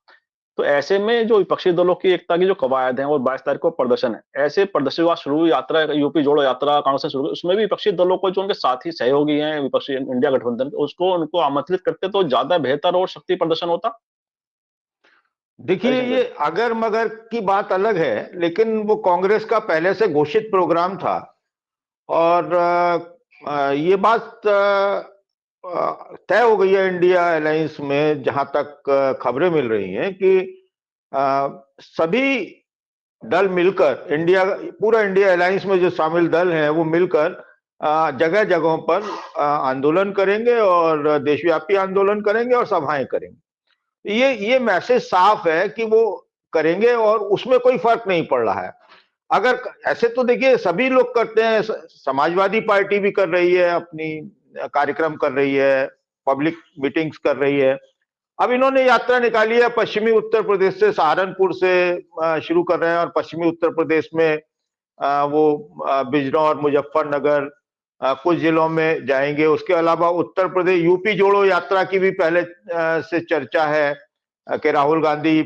तो ऐसे में जो विपक्षी दलों की एकता की जो कवायद है और 22 तारीख को प्रदर्शन है, ऐसे प्रदर्शन के बाद शुरू हुई यात्रा यूपी जोड़ो यात्रा कांग्रेस ने शुरू की, उसमें भी विपक्षी दलों को जो उनके साथी सहयोगी हैं विपक्षी इंडिया गठबंधन के, उसको उनको आमंत्रित करते तो ज्यादा बेहतर और शक्ति प्रदर्शन होता। देखिए, ये अगर मगर की बात अलग है, लेकिन वो कांग्रेस का पहले से घोषित प्रोग्राम था और ये बात तय हो गई है इंडिया अलायंस में, जहां तक खबरें मिल रही हैं कि सभी दल मिलकर पूरा इंडिया अलायंस में जो शामिल दल हैं वो मिलकर जगह जगहों पर आंदोलन करेंगे और देशव्यापी आंदोलन करेंगे और सभाएं करेंगे। ये मैसेज साफ है कि वो करेंगे और उसमें कोई फर्क नहीं पड़ रहा है। अगर ऐसे तो देखिए सभी लोग करते हैं, समाजवादी पार्टी भी कर रही है, अपनी कार्यक्रम कर रही है, पब्लिक मीटिंग्स कर रही है। अब इन्होंने यात्रा निकाली है पश्चिमी उत्तर प्रदेश से, सहारनपुर से शुरू कर रहे हैं और पश्चिमी उत्तर प्रदेश में वो बिजनौर, मुजफ्फरनगर, कुछ जिलों में जाएंगे। उसके अलावा उत्तर प्रदेश यूपी जोड़ो यात्रा की भी पहले से चर्चा है कि राहुल गांधी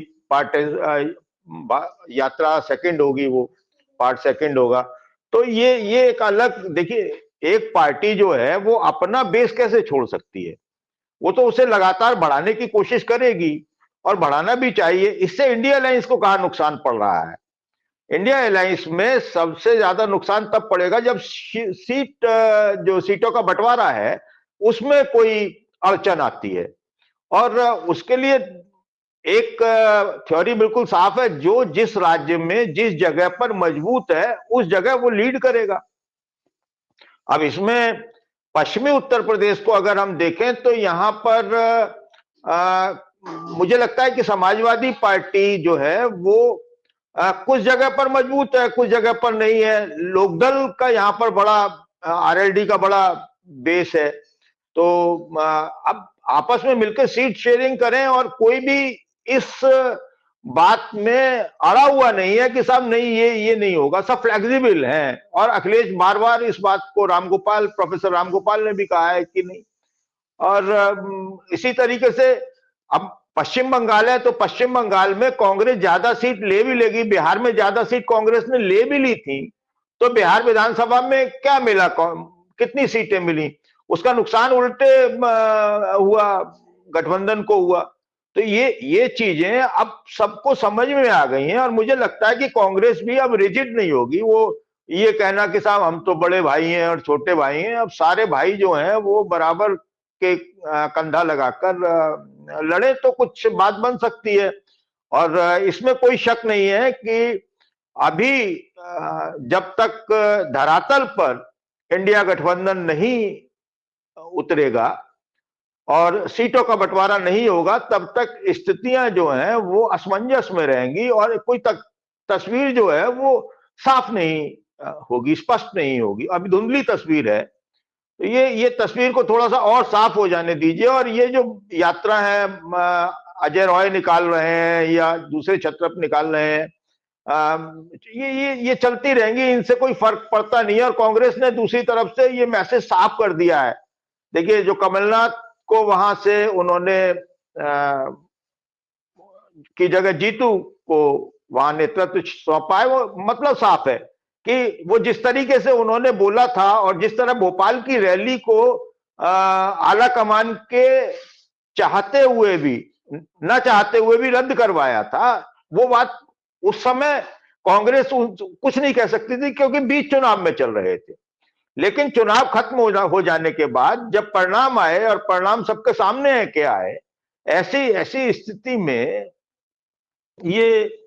यात्रा सेकंड होगी, वो पार्ट सेकंड होगा। तो ये एक अलग, देखिए एक पार्टी जो है वो अपना बेस कैसे छोड़ सकती है, वो तो उसे लगातार बढ़ाने की कोशिश करेगी और बढ़ाना भी चाहिए। इससे इंडिया अलायंस को कहां नुकसान पड़ रहा है? इंडिया अलायंस में सबसे ज्यादा नुकसान तब पड़ेगा जब जो सीटों का बंटवारा है उसमें कोई अड़चन आती है और उसके लिए एक थ्योरी बिल्कुल साफ है, जो जिस राज्य में जिस जगह पर मजबूत है उस जगह वो लीड करेगा। अब इसमें पश्चिमी उत्तर प्रदेश को अगर हम देखें तो यहां पर मुझे लगता है कि समाजवादी पार्टी जो है वो कुछ जगह पर मजबूत है, कुछ जगह पर नहीं है। लोकदल का यहाँ पर बड़ा आरएलडी का बड़ा बेस है, तो अब आपस में मिलकर सीट शेयरिंग करें और कोई भी इस बात में अड़ा हुआ नहीं है कि साहब नहीं ये नहीं होगा, सब फ्लेक्सिबल हैं। और अखिलेश बार बार इस बात को प्रोफेसर रामगोपाल ने भी कहा है कि नहीं, और इसी तरीके से अब पश्चिम बंगाल है, तो पश्चिम बंगाल में कांग्रेस ज्यादा सीट ले भी लेगी, बिहार में ज्यादा सीट कांग्रेस ने ले भी ली थी, तो बिहार विधानसभा में क्या मिला, कितनी सीटें मिली, उसका नुकसान उल्टे हुआ, गठबंधन को हुआ। तो ये चीजें अब सबको समझ में आ गई हैं, और मुझे लगता है कि कांग्रेस भी अब रिजिड नहीं होगी। वो ये कहना कि साहब हम तो बड़े भाई हैं और छोटे भाई हैं, अब सारे भाई जो हैं वो बराबर के कंधा लगाकर लड़े तो कुछ बात बन सकती है। और इसमें कोई शक नहीं है कि अभी जब तक धरातल पर इंडिया गठबंधन नहीं उतरेगा और सीटों का बंटवारा नहीं होगा, तब तक स्थितियां जो हैं वो असमंजस में रहेंगी, और कोई तस्वीर जो है वो साफ नहीं होगी, स्पष्ट नहीं होगी, अभी धुंधली तस्वीर है। तो ये तस्वीर को थोड़ा सा और साफ हो जाने दीजिए। और ये जो यात्रा है अजय रॉय निकाल रहे हैं या दूसरे छत्रप निकाल रहे हैं, ये चलती रहेंगी, इनसे कोई फर्क पड़ता नहीं है। और कांग्रेस ने दूसरी तरफ से ये मैसेज साफ कर दिया है। देखिए, जो कमलनाथ को वहां से उन्होंने की जगह जीतू को वहां नेतृत्व सौंपा है, वो मतलब साफ है कि वो जिस तरीके से उन्होंने बोला था और जिस तरह भोपाल की रैली को आला कमान के चाहते हुए भी, न चाहते हुए भी रद्द करवाया था, वो बात उस समय कांग्रेस कुछ नहीं कह सकती थी, क्योंकि बीच चुनाव में चल रहे थे। लेकिन चुनाव खत्म हो जाने के बाद जब परिणाम आए, और परिणाम सबके सामने है क्या है, ऐसी स्थिति में ये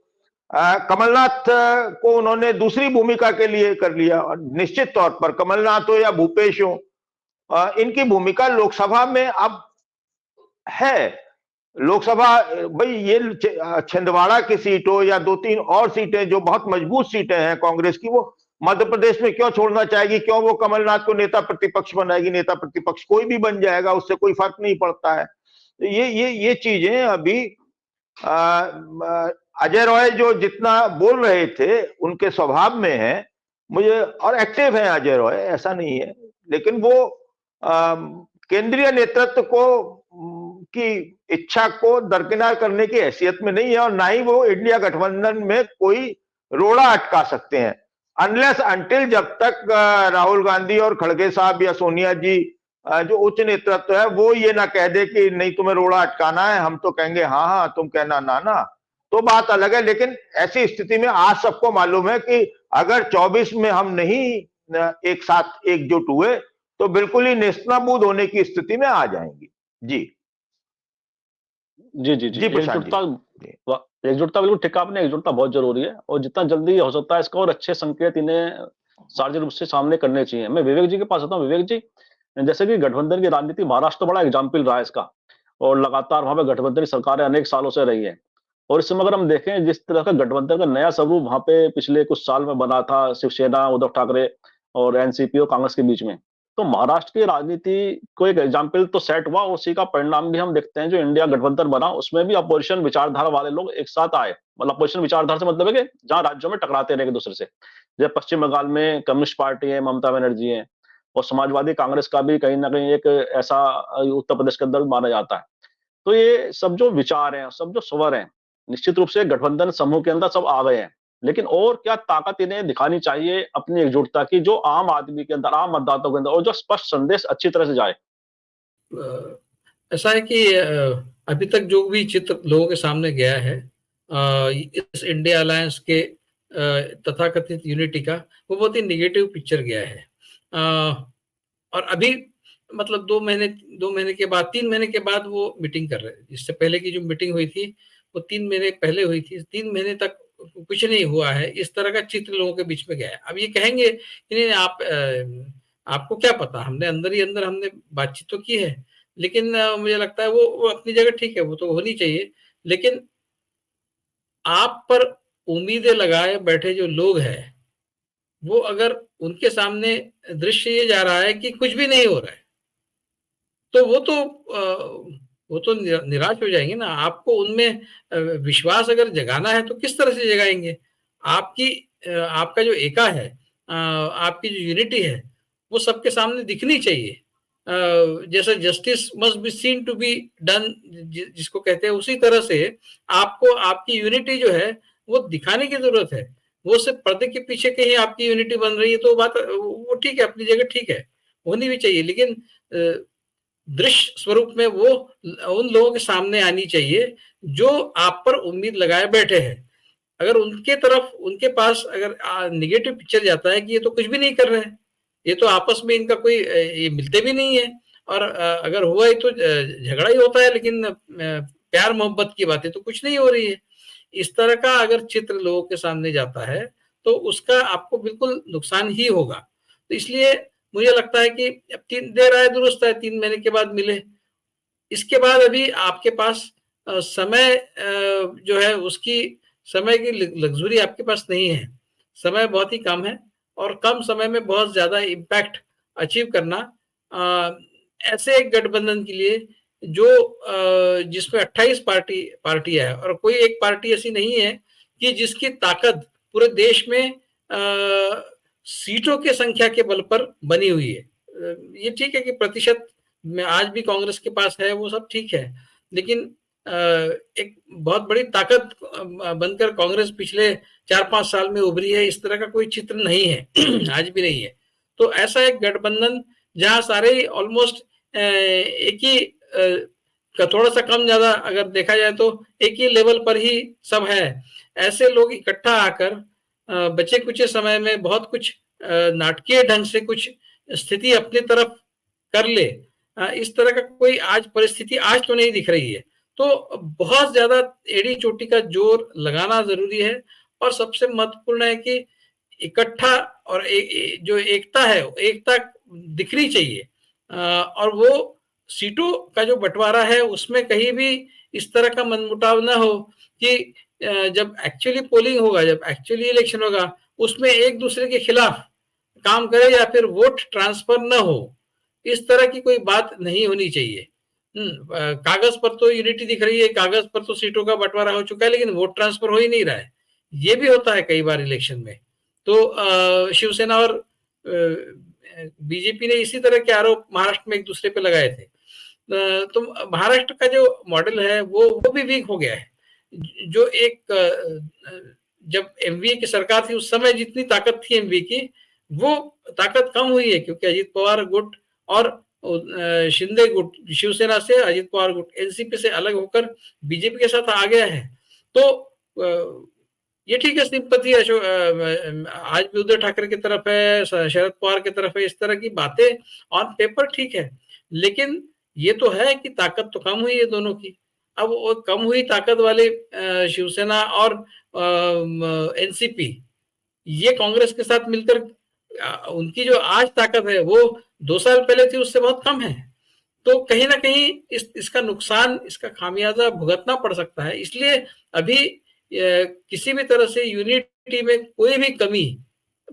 कमलनाथ को उन्होंने दूसरी भूमिका के लिए कर लिया। और निश्चित तौर पर कमलनाथ हो या भूपेश हो, इनकी भूमिका लोकसभा में अब है। लोकसभा, भाई ये छिंदवाड़ा की सीट हो या 2-3 और सीटें जो बहुत मजबूत सीटें हैं कांग्रेस की, वो मध्य प्रदेश में क्यों छोड़ना चाहेगी, क्यों वो कमलनाथ को नेता प्रतिपक्ष बनाएगी, नेता प्रतिपक्ष कोई भी बन जाएगा, उससे कोई फर्क नहीं पड़ता है। ये चीजें अभी अजय रॉय जो जितना बोल रहे थे उनके स्वभाव में है, मुझे, और एक्टिव है अजय रॉय, ऐसा नहीं है, लेकिन वो केंद्रीय नेतृत्व को की इच्छा को दरकिनार करने की हैसियत में नहीं है, और ना ही वो इंडिया गठबंधन में कोई रोड़ा अटका सकते हैं, अनलेस अनटिल जब तक राहुल गांधी और खड़गे साहब या सोनिया जी जो उच्च नेतृत्व है वो ये ना कह दे कि नहीं तुम्हें रोड़ा अटकाना है, हम तो कहेंगे हाँ हाँ, तुम कहना ना ना, तो बात अलग है। लेकिन ऐसी स्थिति में आज सबको मालूम है कि अगर 24 में हम नहीं एक साथ एकजुट हुए तो बिल्कुल ही नेस्तनाबूद होने की स्थिति में आ जाएंगी। जी जी जी जी, जी प्रशांत एकजुटता, जी। एकजुटता बिल्कुल ठीक, आपने एकजुटता बहुत जरूरी है, और जितना जल्दी हो सकता है इसका और अच्छे संकेत इन्हें सार्वजनिक रूप से सामने करने चाहिए। मैं विवेक जी के पास आता हूँ। विवेक जी, जैसे कि गठबंधन की राजनीति, महाराष्ट्र तो बड़ा एग्जाम्पल रहा है इसका, और लगातार वहां पे गठबंधन की सरकारें अनेक सालों से रही है। और इस समय अगर हम देखें जिस तरह का गठबंधन का नया स्वरूप वहां पे पिछले कुछ साल में बना था, शिवसेना, उद्धव ठाकरे और एनसीपी और कांग्रेस के बीच में, तो महाराष्ट्र की राजनीति को एक एग्जाम्पल तो सेट हुआ, उसी का परिणाम भी हम देखते हैं। जो इंडिया गठबंधन बना उसमें भी अपोजिशन विचारधारा वाले लोग एक साथ आए, मतलब अपोजिशन विचारधारा से मतलब है कि जहां राज्यों में टकराते रहे एक दूसरे से, जैसे पश्चिम बंगाल में कम्युनिस्ट पार्टी है, ममता बनर्जी है, और समाजवादी कांग्रेस का भी कहीं ना कहीं एक ऐसा उत्तर प्रदेश के अंदर भी माना जाता है। तो ये सब जो विचार हैं, सब जो स्वर हैं, निश्चित रूप से गठबंधन समूह के अंदर सब आ गए हैं, लेकिन और क्या ताकत इन्हें दिखानी चाहिए अपनी एकजुटता की, जो आम आदमी के अंदर, आम मतदाताओं के अंदर, और जो स्पष्ट संदेश अच्छी तरह से जाए। ऐसा है कि अभी तक जो भी चित्र लोगों के सामने गया है इस इंडिया अलायंस के तथाकथित यूनिटी का, वो बहुत ही निगेटिव पिक्चर गया है। और अभी मतलब 2 महीने के बाद, 3 महीने के बाद वो मीटिंग कर रहे हैं। इससे पहले की जो मीटिंग हुई थी वो 3 महीने पहले हुई थी, 3 महीने तक कुछ नहीं हुआ है, इस तरह का चित्र लोगों के बीच में गया है। अब ये कहेंगे कि नहीं आपको क्या पता, हमने अंदर ही अंदर हमने बातचीत तो की है, लेकिन मुझे लगता है वो अपनी जगह ठीक है, वो तो होनी चाहिए। लेकिन आप पर उम्मीदें लगाए बैठे जो लोग हैं, वो अगर उनके सामने दृश्य ये जा रहा है कि कुछ भी नहीं हो रहा है, तो वो तो निराश हो जाएंगे ना। आपको उनमें विश्वास अगर जगाना है तो किस तरह से जगाएंगे? आपका जो एका है, आपकी जो यूनिटी है, वो सबके सामने दिखनी चाहिए। जैसे justice must be seen to be done जिसको कहते हैं, उसी तरह से आपको आपकी यूनिटी जो है वो दिखाने की जरूरत है। वो सिर्फ पर्दे के पीछे कहीं आपकी यूनिटी बन रही है तो बात वो ठीक है, अपनी जगह ठीक है, होनी भी चाहिए, लेकिन दृश्य स्वरूप में वो उन लोगों के सामने आनी चाहिए जो आप पर उम्मीद लगाए बैठे हैं। अगर उनके तरफ उनके पास अगर निगेटिव पिक्चर जाता है कि ये तो कुछ भी नहीं कर रहे हैं, ये तो आपस में इनका कोई ये मिलते भी नहीं है, और अगर हुआ ही तो झगड़ा ही होता है, लेकिन प्यार मोहब्बत की बातें तो कुछ नहीं हो रही है, इस तरह का अगर चित्र लोगों के सामने जाता है तो उसका आपको बिल्कुल नुकसान ही होगा। तो इसलिए मुझे लगता है कि अब देर आए दुरुस्त है, 3 महीने के बाद मिले, इसके बाद अभी आपके पास समय जो है उसकी समय की लग्जरी आपके पास नहीं है, समय बहुत ही कम है, और कम समय में बहुत ज्यादा इम्पैक्ट अचीव करना ऐसे एक गठबंधन के लिए जो जिसमें 28 पार्टियां है, और कोई एक पार्टी ऐसी नहीं है कि जिसकी ताकत पूरे देश में सीटों के संख्या के बल पर बनी हुई है। ये ठीक है कि प्रतिशत में आज भी कांग्रेस के पास है, वो सब ठीक है, लेकिन एक बहुत बड़ी ताकत बनकर कांग्रेस पिछले 4-5 साल में उभरी है, इस तरह का कोई चित्र नहीं है आज भी नहीं है। तो ऐसा एक गठबंधन जहां सारे ऑलमोस्ट एक ही का थोड़ा सा कम ज्यादा अगर देखा जाए तो एक ही लेवल पर ही सब है, ऐसे लोग इकट्ठा आकर बचे कुछ समय में बहुत कुछ नाटकीय ढंग से कुछ स्थिति अपनी तरफ कर ले, इस तरह का कोई आज परिस्थिति आज तो नहीं दिख रही है। तो बहुत ज्यादा एड़ी चोटी का जोर लगाना जरूरी है, और सबसे महत्वपूर्ण है कि इकट्ठा और जो एकता है, एकता दिखनी चाहिए, और वो सीटों का जो बंटवारा है उसमें कहीं भी इस तरह का मनमुटाव ना हो कि जब एक्चुअली पोलिंग होगा, जब एक्चुअली इलेक्शन होगा, उसमें एक दूसरे के खिलाफ काम करे या फिर वोट ट्रांसफर न हो, इस तरह की कोई बात नहीं होनी चाहिए। कागज पर तो यूनिटी दिख रही है, कागज पर तो सीटों का बंटवारा हो चुका है, लेकिन वोट ट्रांसफर हो ही नहीं रहा है। ये भी होता है कई बार इलेक्शन में। तो शिवसेना और बीजेपी ने इसी तरह के आरोप महाराष्ट्र में एक दूसरे पे लगाए थे। तो महाराष्ट्र का जो मॉडल है वो भी वीक हो गया है। जो एक जब एमवीए की सरकार थी उस समय जितनी ताकत थी एमवीए की, वो ताकत कम हुई है, क्योंकि अजित पवार गुट और शिंदे गुट, शिवसेना से अजित पवार गुट एनसीपी से अलग होकर बीजेपी के साथ आ गया है। तो ये ठीक है, सिंपैथी आज भी उद्धव ठाकरे की तरफ है, शरद पवार की तरफ है, इस तरह की बातें ऑन पेपर ठीक है, लेकिन ये तो है कि ताकत तो कम हुई है दोनों की। अब वो कम हुई ताकत वाले शिवसेना और एनसीपी ये कांग्रेस के साथ मिलकर उनकी जो आज ताकत है वो 2 साल पहले थी उससे बहुत कम है। तो कहीं ना कहीं इसका नुकसान, इसका खामियाजा भुगतना पड़ सकता है। इसलिए अभी किसी भी तरह से यूनिटी में कोई भी कमी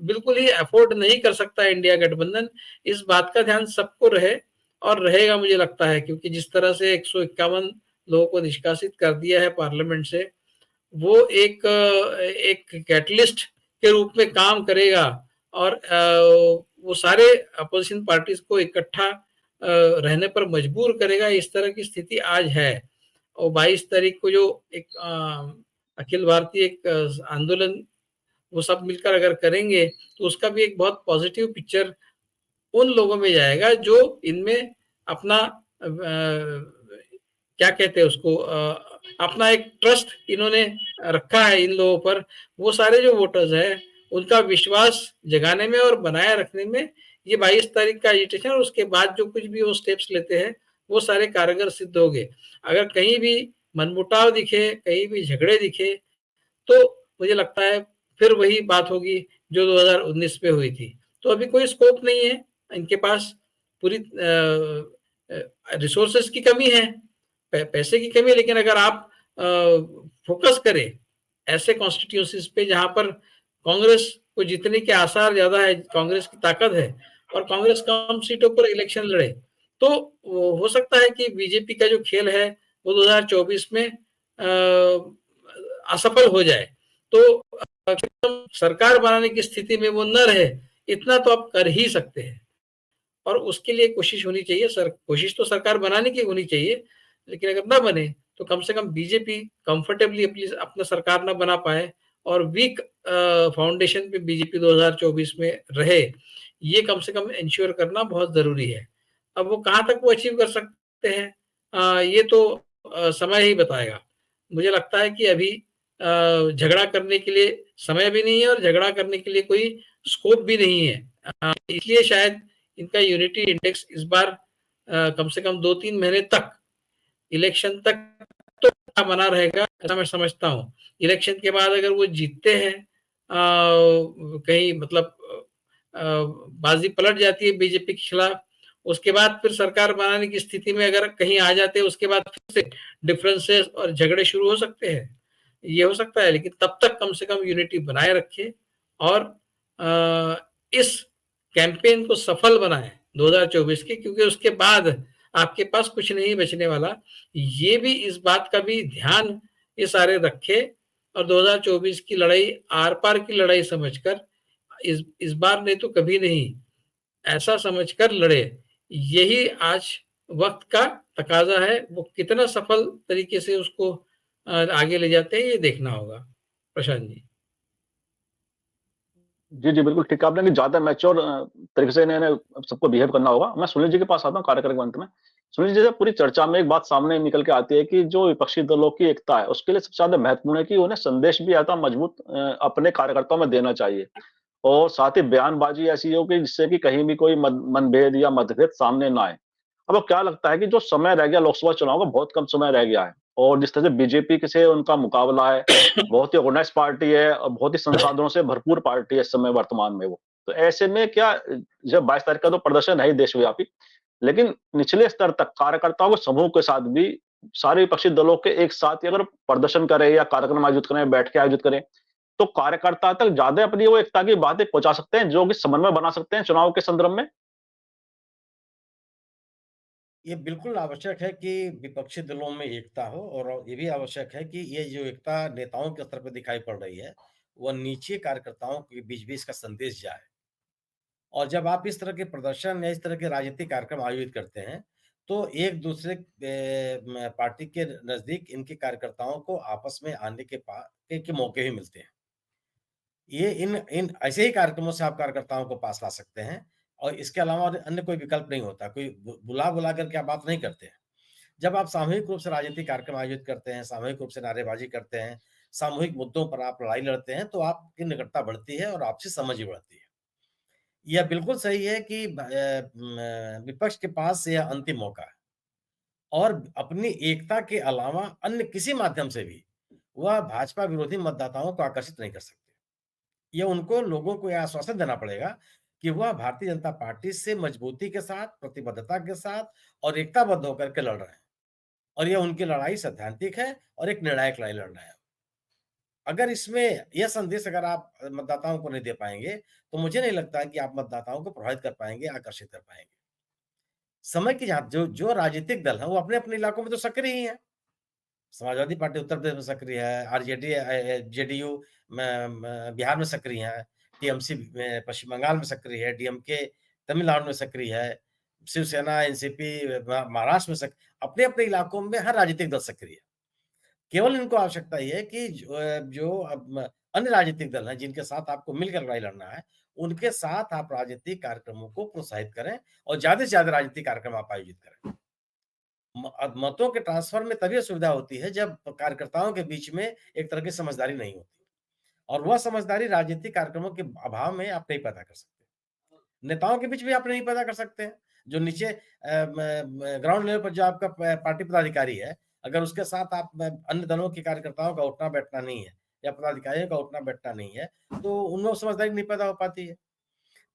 बिल्कुल ही अफोर्ड नहीं कर सकता इंडिया गठबंधन। इस बात का ध्यान सबको रहे और रहेगा मुझे लगता है, क्योंकि जिस तरह से 151 लोगों को निष्कासित कर दिया है पार्लियामेंट से, वो एक कैटलिस्ट के रूप में काम करेगा और वो सारे अपोजिशन पार्टीज को इकट्ठा रहने पर मजबूर करेगा। इस तरह की स्थिति आज है। और 22 तारीख को जो एक अखिल भारतीय एक आंदोलन वो सब मिलकर अगर करेंगे तो उसका भी एक बहुत पॉजिटिव पिक्चर उन लोगों में जाएगा जो इनमें अपना क्या कहते हैं उसको, अपना एक ट्रस्ट इन्होंने रखा है इन लोगों पर। वो सारे जो वोटर्स हैं उनका विश्वास जगाने में और बनाए रखने में ये 22 तारीख का एजिटेशन और उसके बाद जो कुछ भी वो स्टेप्स लेते हैं वो सारे कारगर सिद्ध होंगे। अगर कहीं भी मनमुटाव दिखे, कहीं भी झगड़े दिखे, तो मुझे लगता है फिर वही बात होगी जो 2019 में हुई थी। तो अभी कोई स्कोप नहीं है इनके पास, पूरी रिसोर्सेस की कमी है, पैसे की कमी है, लेकिन अगर आप फोकस करें ऐसे कॉन्स्टिट्यूंसीज पे जहां पर कांग्रेस को जीतने के आसार ज्यादा है, कांग्रेस की ताकत है और कांग्रेस कम सीटों पर इलेक्शन लड़े, तो हो सकता है कि बीजेपी का जो खेल है वो 2024 में असफल हो जाए। तो सरकार बनाने की स्थिति में वो न रहे, इतना तो आप कर ही सकते हैं। और उसके लिए कोशिश होनी चाहिए। कोशिश तो सरकार बनाने की होनी चाहिए, लेकिन अगर ना बने तो कम से कम बीजेपी कंफर्टेबली अपना सरकार ना बना पाए और वीक फाउंडेशन पे बीजेपी 2024 में रहे, ये कम से कम इंश्योर करना बहुत जरूरी है। अब वो कहाँ तक वो अचीव कर सकते हैं, ये तो समय ही बताएगा। मुझे लगता है कि अभी झगड़ा करने के लिए समय भी नहीं है और झगड़ा करने के लिए कोई स्कोप भी नहीं है। इसलिए शायद इनका यूनिटी इंडेक्स इस बार कम से कम 2-3 महीने तक, इलेक्शन तक तो बना रहेगा, ऐसा मैं समझता हूँ। इलेक्शन के बाद अगर वो जीतते हैं, कहीं मतलब बाजी पलट जाती है बीजेपी के खिलाफ, उसके बाद फिर सरकार बनाने की स्थिति में अगर कहीं आ जाते हैं, उसके बाद फिर से डिफरेंसेस और झगड़े शुरू हो सकते हैं, ये हो सकता है। लेकिन तब तक कम से कम यूनिटी बनाए रखे और इस कैंपेन को सफल बनाए 2024 के, क्योंकि उसके बाद आपके पास कुछ नहीं बचने वाला। ये भी इस बात का भी ध्यान ये सारे रखे और 2024 की लड़ाई आर पार की लड़ाई समझकर, इस बार नहीं तो कभी नहीं, ऐसा समझकर लड़े। यही आज वक्त का तकाजा है। वो कितना सफल तरीके से उसको आगे ले जाते हैं, ये देखना होगा। प्रशांत जी। जी, जी, बिल्कुल ठीक कहा आपने कि ज़्यादा मैच्योर तरीके से इन्हें सबको बिहेव करना होगा। मैं सुनील जी के पास आता हूँ कार्यक्रम के अंत में। सुनील जी, जैसे पूरी चर्चा में एक बात सामने निकल के आती है कि जो विपक्षी दलों की एकता है, उसके लिए सबसे ज़्यादा महत्वपूर्ण है कि उन्हें संदेश भी ज़्यादा मजबूत अपने कार्यकर्ताओं में देना चाहिए और साथ ही बयानबाजी ऐसी हो कि जिससे कि कहीं भी कोई मनभेद या मतभेद सामने ना आए। अब क्या लगता है कि जो समय रह गया लोकसभा चुनाव का, बहुत कम समय रह गया है और जिस तरह से बीजेपी के से उनका मुकाबला है, बहुत ही ऑर्गेनाइज्ड पार्टी है और बहुत ही संसाधनों से भरपूर पार्टी है इस समय वर्तमान में वो। तो ऐसे में क्या, जब 22 तारीख का तो प्रदर्शन है ही देशव्यापी, लेकिन निचले स्तर तक कार्यकर्ताओं के समूह के साथ भी सारे विपक्षी दलों के एक साथ ही अगर प्रदर्शन करें या कार्यक्रम आयोजित करें, बैठ के आयोजित करें, तो कार्यकर्ता तक ज्यादा अपनी वो एकता की बातें पहुंचा सकते हैं, जो कि समन्वय बना सकते हैं चुनाव के संदर्भ में। ये बिल्कुल आवश्यक है कि विपक्षी दलों में एकता हो और ये भी आवश्यक है कि ये जो एकता नेताओं के स्तर पर दिखाई पड़ रही है, वह नीचे कार्यकर्ताओं के बीच भी इसका संदेश जाए। और जब आप इस तरह के प्रदर्शन या इस तरह के राजनीतिक कार्यक्रम आयोजित करते हैं, तो एक दूसरे पार्टी के नज़दीक इनके कार्यकर्ताओं को आपस में आने के मौके भी मिलते हैं। ये इन इन ऐसे ही कार्यक्रमों से आप कार्यकर्ताओं को पास ला सकते हैं और इसके अलावा और अन्य कोई विकल्प नहीं होता। कोई बुला-बुला करके आप बात नहीं करते हैं। जब आप सामूहिक रूप से राजनीतिक कार्यक्रम आयोजित करते हैं, सामूहिक रूप से नारेबाज़ी करते हैं, सामूहिक मुद्दों पर आप लड़ाई लड़ते हैं, तो आपकी निकटता बढ़ती है और आपसी समझ भी बढ़ती है। यह बिल्कुल सही है कि विपक्ष के पास यह अंतिम मौका है और अपनी एकता के अलावा अन्य किसी माध्यम से भी वह भाजपा विरोधी मतदाताओं को आकर्षित नहीं कर सकते। ये उनको लोगों को यह आश्वासन देना पड़ेगा कि वह भारतीय जनता पार्टी से मजबूती के साथ, प्रतिबद्धता के साथ और एकताबद्ध होकर के लड़ रहे हैं और ये उनकी लड़ाई सैद्धांतिक है और एक निर्णायक लड़ाई लड़ रहे हैं। अगर इसमें यह संदेश अगर आप मतदाताओं को नहीं दे पाएँगे, तो मुझे नहीं लगता कि आप मतदाताओं को प्रभावित कर पाएँगे, आकर्षित कर पाएँगे। समय की जहाँ जो जो राजनीतिक दल हैं, वो अपने-अपने इलाकों में तो सक्रिय ही हैं। समाजवादी पार्टी उत्तर प्रदेश में सक्रिय है, आरजेडी जेडीयू बिहार में सक्रिय है, टीएमसी में पश्चिम बंगाल में सक्रिय है, डीएमके तमिलनाडु में सक्रिय है, शिवसेना, एनसीपी महाराष्ट्र में अपने-अपने इलाकों में हर राजनीतिक दल सक्रिय है। केवल इनको आवश्यकता ये है कि जो अब अन्य राजनीतिक दल हैं, जिनके साथ आपको मिलकर लड़ाई लड़ना है, उनके साथ आप राजनीतिक कार्यक्रमों को प्रोत्साहित करें और ज़्यादा से ज़्यादा राजनीतिक कार्यक्रम आप आयोजित करें। अब मतों के ट्रांसफर में तभी सुविधा होती है जब कार्यकर्ताओं के बीच में एक तरह की समझदारी नहीं होती और वह समझदारी राजनीतिक कार्यक्रमों के अभाव में आप नहीं पैदा कर सकते। नेताओं के बीच भी आप नहीं पैदा कर सकते हैं। जो नीचे ग्राउंड लेवल पर जो आपका पार्टी पदाधिकारी है, अगर उसके साथ आप अन्य दलों के कार्यकर्ताओं का उठना-बैठना नहीं है या पदाधिकारियों का उठना-बैठना नहीं है, तो उनमें समझदारी नहीं पैदा हो पाती है।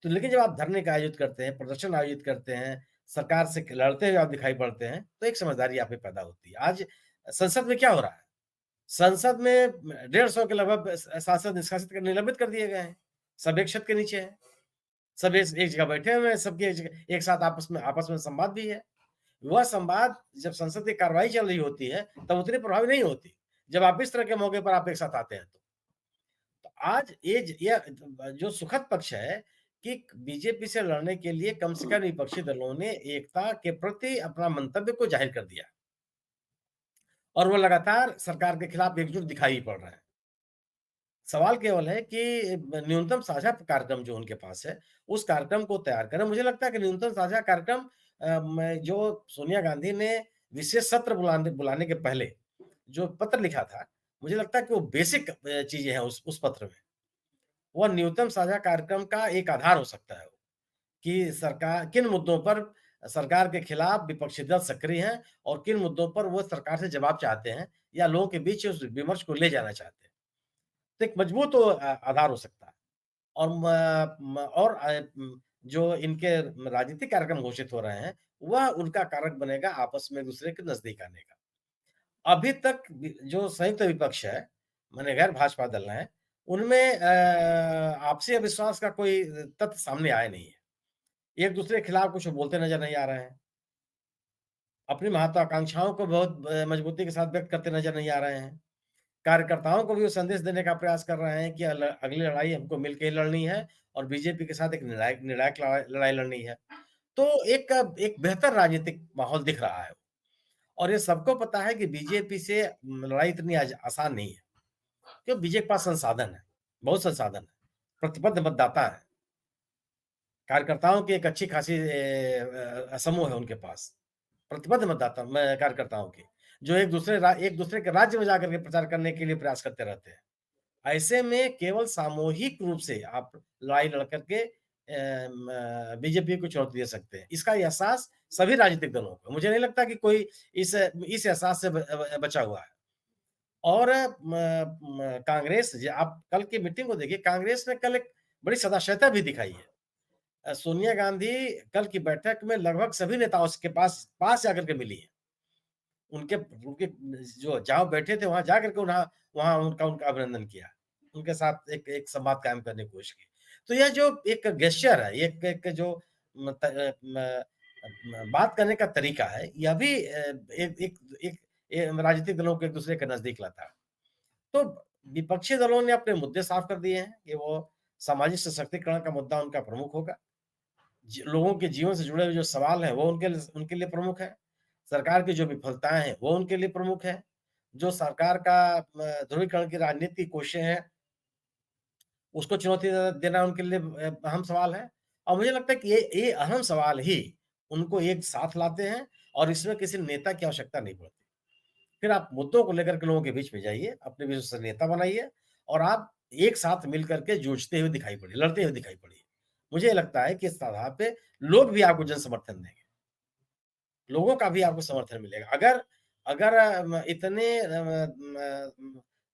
तो लेकिन जब आप धरने का आयोजित करते हैं, प्रदर्शन आयोजित करते हैं, सरकार से लड़ते हुए आप दिखाई पड़ते हैं, तो एक समझदारी आप में पैदा होती है। आज संसद में क्या हो रहा है? संसद में 150 के लगभग सांसद निष्कासित निलंबित कर दिए गए हैं। सब एक छत के नीचे हैं। सब एक जगह बैठे हुए हैं, सबके एक साथ आपस में संवाद भी है। वह संवाद जब संसद की कार्रवाई चल रही होती है, तब उतनी प्रभावी नहीं होती। जब आप इस तरह के मौके पर आप एक साथ आते हैं तो। आज ये जो सुखद पक्ष है कि बीजेपी से लड़ने के लिए कम से कम विपक्षी दलों ने एकता के प्रति अपना मंतव्य को जाहिर कर दिया और वो लगातार सरकार के खिलाफ एकजुट दिखाई पड़ रहे हैं। सवाल केवल है कि न्यूनतम साझा कार्यक्रम जो उनके पास है, उस कार्यक्रम को तैयार करें। मुझे लगता है कि न्यूनतम साझा कार्यक्रम जो सोनिया गांधी ने विशेष सत्र बुलाने के पहले जो पत्र लिखा था, मुझे लगता है कि वो बेसिक चीज़ें हैं उस पत्र में। वह न्यूनतम साझा कार्यक्रम का एक आधार हो सकता है कि सरकार किन मुद्दों पर सरकार के खिलाफ विपक्षी दल सक्रिय हैं और किन मुद्दों पर वो सरकार से जवाब चाहते हैं या लोगों के बीच उस विमर्श को ले जाना चाहते हैं। तो एक मजबूत आधार हो सकता है और जो इनके राजनीतिक कार्यक्रम घोषित हो रहे हैं, वह उनका कारक बनेगा आपस में एक-दूसरे के नज़दीक आने का। अभी तक जो संयुक्त विपक्ष है, माने गैर भाजपा दल हैं, उनमें आपसी अविश्वास का कोई तथ्य सामने आया नहीं है। एक-दूसरे के खिलाफ कुछ बोलते नज़र नहीं आ रहे हैं। अपनी महत्वाकांक्षाओं को बहुत मजबूती के साथ व्यक्त करते नज़र नहीं आ रहे हैं। कार्यकर्ताओं को भी वो संदेश देने का प्रयास कर रहे हैं कि अगली लड़ाई हमको मिलके ही लड़नी है और बीजेपी के साथ एक निर्णायक लड़ाई लड़नी है। तो एक बेहतर राजनीतिक माहौल दिख रहा है और ये सबको पता है कि बीजेपी से लड़ाई इतनी आसान नहीं है, क्योंकि बीजेपी के पास संसाधन है, बहुत संसाधन है, प्रतिबद्ध मतदाता है, कार्यकर्ताओं की एक अच्छी खासी समूह है उनके पास, प्रतिबद्ध मतदाता कार्यकर्ताओं की, जो एक दूसरे के राज्य में जाकर के प्रचार करने के लिए प्रयास करते रहते हैं। ऐसे में केवल सामूहिक रूप से आप लड़ाई लड़ करके बीजेपी को चुनौती दे सकते हैं। इसका एहसास सभी राजनीतिक दलों को, मुझे नहीं लगता कि कोई इस एहसास से बचा हुआ है। और कांग्रेस, आप कल की मीटिंग को देखिए, कांग्रेस ने कल एक बड़ी सदाशयता भी दिखाई है। सोनिया गांधी कल की बैठक में लगभग सभी नेताओं के पास जाकर के मिली है। उनके जो जहाँ बैठे थे वहां जाकर के वहां उनका अभिनंदन किया, उनके साथ एक संवाद कायम करने की कोशिश की। तो यह जो एक गेस्चर है, एक जो बात करने का तरीका है, यह भी एक राजनीतिक दलों को एक दूसरे के नजदीक लाता है। तो विपक्षी दलों ने अपने मुद्दे साफ कर दिए हैं कि वो सामाजिक सशक्तिकरण का मुद्दा उनका प्रमुख होगा। लोगों के जीवन से जुड़े हुए जो सवाल हैं वो उनके लिए प्रमुख है। सरकार की जो विफलताएं हैं वो उनके लिए प्रमुख है। जो सरकार का ध्रुवीकरण की राजनीति की कोशिशें हैं उसको चुनौती देना उनके लिए अहम सवाल है। और मुझे लगता है कि ये अहम सवाल ही उनको एक साथ लाते हैं और इसमें किसी नेता की आवश्यकता नहीं पड़ती। फिर आप मुद्दों को लेकर के लोगों के बीच में जाइए, अपने विश्वसनीय नेता बनाइए और आप एक साथ मिल करके जूझते हुए दिखाई पड़िए, लड़ते हुए दिखाई पड़िए। मुझे लगता है कि इस आधार पे लोग भी आपको जन समर्थन देंगे, लोगों का भी आपको समर्थन मिलेगा। अगर इतने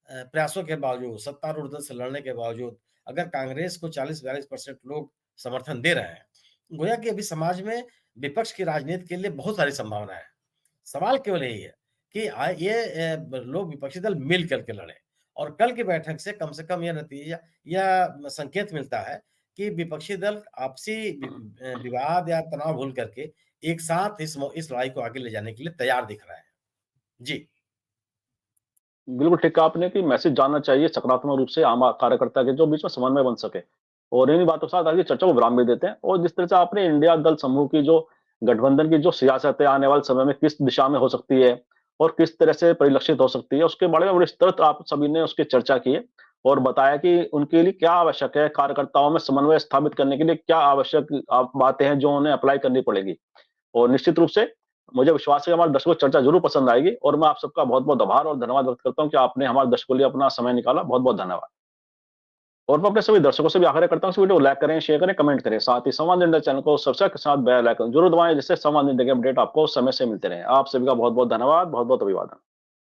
प्रयासों के बावजूद, सत्तारूढ़ दल से लड़ने के बावजूद अगर कांग्रेस को 40-42% लोग समर्थन दे रहे हैं, गोया कि अभी समाज में विपक्ष की राजनीति के लिए बहुत सारी संभावनाएं हैं। सवाल केवल यही है कि ये लोग विपक्षी दल मिल करके लड़े और कल की बैठक से कम यह नतीजा या संकेत मिलता है कि विपक्षी दल आपसी विवाद या तनाव भूल करके एक साथ इस लड़ाई को आगे ले जाने के लिए तैयार दिख रहा है। जी। बिल्कुल ठीक कहा आपने कि मैसेज जाना चाहिए सकारात्मक रूप से आम कार्यकर्ता के जो बीच में समन्वय बन सके। और इन्हीं बातों के साथ आज की चर्चा को विराम भी देते हैं। और जिस तरह से आपने इंडिया दल समूह की जो गठबंधन की जो सियासत है आने वाले समय में किस दिशा में हो सकती है और किस तरह से परिलक्षित हो सकती है, उसके बारे में विस्तृत आप सभी ने उसकी चर्चा की है और बताया कि उनके लिए क्या आवश्यक है, कार्यकर्ताओं में समन्वय स्थापित करने के लिए क्या आवश्यक बातें हैं जो उन्हें अप्लाई करनी पड़ेगी। और निश्चित रूप से मुझे विश्वास है कि हमारे दर्शकों को चर्चा जरूर पसंद आएगी और मैं आप सबका बहुत-बहुत आभार और धन्यवाद व्यक्त करता हूं कि आपने हमारे दर्शकों के लिए अपना समय निकाला। बहुत-बहुत धन्यवाद। और मैं अपने सभी दर्शकों से भी आग्रह करता हूं इस वीडियो को लाइक करें, शेयर करें, कमेंट करें। साथ ही संवाद इंडिया चैनल को सब्सक्राइब के साथ बेल आइकन जरूर दबाएं जिससे संवाद इंडिया के अपडेट आपको समय से मिलते रहें। आप सभी का बहुत-बहुत धन्यवाद, बहुत-बहुत अभिवादन।